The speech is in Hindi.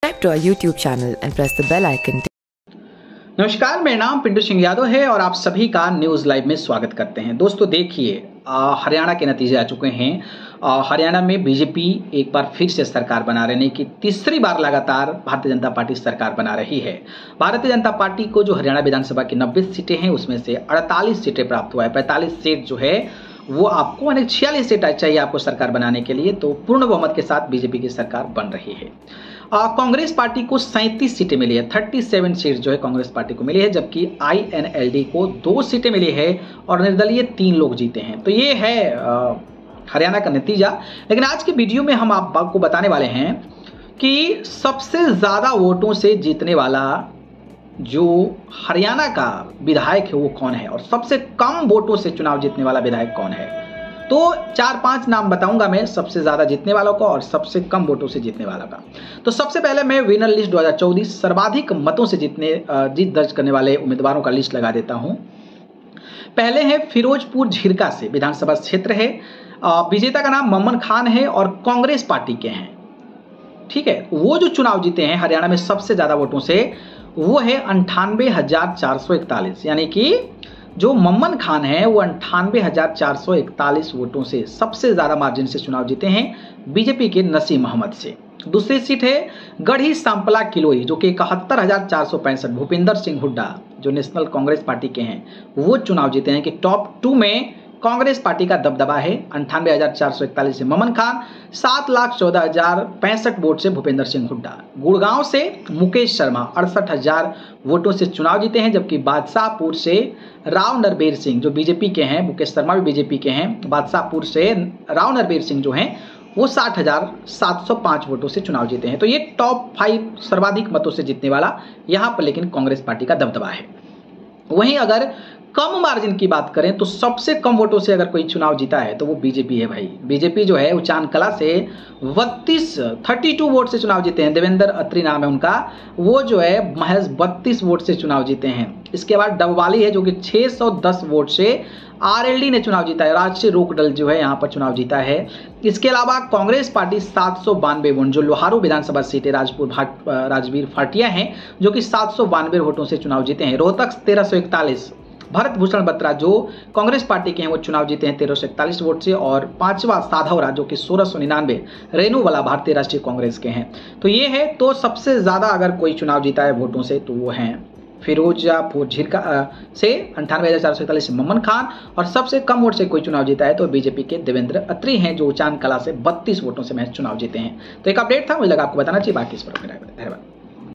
Subscribe to our YouTube channel and press the bell icon. नमस्कार, मेरा नाम पिंटू सिंह यादव है और आप सभी का न्यूज़ लाइव में स्वागत करते हैं। दोस्तों देखिए, हरियाणा के नतीजे आ चुके हैं। हरियाणा में बीजेपी एक बार फिर से सरकार बना रही कि तीसरी बार लगातार भारतीय जनता पार्टी सरकार बना रही है। भारतीय जनता पार्टी को जो हरियाणा विधानसभा की 90 सीटें हैं उसमें से 48 सीटें प्राप्त हुआ है। 45 सीट जो है वो आपको 46 सीट चाहिए आपको सरकार बनाने के लिए, तो पूर्ण बहुमत के साथ बीजेपी की सरकार बन रही है। कांग्रेस पार्टी को 37 सीटें मिली है, 37 सीट जो है कांग्रेस पार्टी को मिली है, जबकि INLD को 2 सीटें मिली है और निर्दलीय 3 लोग जीते हैं। तो ये है हरियाणा का नतीजा। लेकिन आज की वीडियो में हम आपको बताने वाले हैं कि सबसे ज्यादा वोटों से जीतने वाला जो हरियाणा का विधायक है वो कौन है और सबसे कम वोटों से चुनाव जीतने वाला विधायक कौन है। तो 4-5 नाम बताऊंगा मैं, सबसे ज्यादा जीतने वालों का और सबसे कम वोटों से जीतने वाला का। तो सबसे पहले मैं विनर लिस्ट 2024 सर्वाधिक मतों से जीत दर्ज करने वाले उम्मीदवारों का लिस्ट लगा देता हूं। पहले है फिरोजपुर झिरका से विधानसभा क्षेत्र है। विजेता का नाम मम्मन खान है और कांग्रेस पार्टी के हैं। ठीक है, वो जो चुनाव जीते हैं हरियाणा में सबसे ज्यादा वोटों से वो है 98,441, यानी कि जो मम्मन खान है वो 98,441 वोटों से सबसे ज्यादा मार्जिन से चुनाव जीते हैं बीजेपी के नसीम अहमद से। दूसरी सीट है गढ़ी सांपला किलोई जो कि 71,465 भूपिंदर सिंह हुड्डा जो नेशनल कांग्रेस पार्टी के हैं वो चुनाव जीते हैं कि टॉप 2 में कांग्रेस पार्टी का दबदबा है। 98,441 से मम्मन खान, 7,14,065 वोट से भूपेंद्र सिंह हुड्डा। गुड़गांव से मुकेश शर्मा 68,000 वोटों से चुनाव जीते हैं, जबकि बादशाहपुर से राव नरबीर सिंह जो बीजेपी के हैं, मुकेश शर्मा भी बीजेपी के हैं, बादशाहपुर से राव नरबीर सिंह जो हैं वो 60,705 वोटों से चुनाव जीते हैं। तो ये टॉप 5 सर्वाधिक मतों से जीतने वाला यहाँ पर लेकिन कांग्रेस पार्टी का दबदबा है। वहीं अगर कम मार्जिन की बात करें तो सबसे कम वोटों से अगर कोई चुनाव जीता है तो वो बीजेपी है भाई। बीजेपी जो है उचान कला से 32 वोट से चुनाव जीते हैं। देवेंद्र अत्री नाम है उनका, वो जो है महज 32 वोट से चुनाव जीते हैं। इसके बाद डबवाली है जो कि 610 वोट से RLD ने चुनाव जीता है। राष्ट्रीय लोकदल जो है यहाँ पर चुनाव जीता है। इसके अलावा कांग्रेस पार्टी 792 वोट, जो लोहारू विधानसभा सीट है राजवीर फाटिया हैं जो कि 792 वोटों से चुनाव जीते हैं। रोहतक 1341, भरत भूषण बत्रा जो कांग्रेस पार्टी के हैं वो चुनाव जीते हैं 1341 वोट से। और 5वां साधौरा जो कि 1699 रेणुवाला भारतीय राष्ट्रीय कांग्रेस के हैं। तो ये है, तो सबसे ज्यादा अगर कोई चुनाव जीता है वोटों से तो वो हैं फिरोजपुर झिरका से 98,441 से मम्मन खान, और सबसे कम वोट से कोई चुनाव जीता है तो बीजेपी के देवेंद्र अत्री हैं जो चांद कला से 32 वोटों से महज चुनाव जीते हैं। तो एक अपडेट था, मुझे लगा आपको बताना चाहिए। बाकी इस पर धन्यवाद।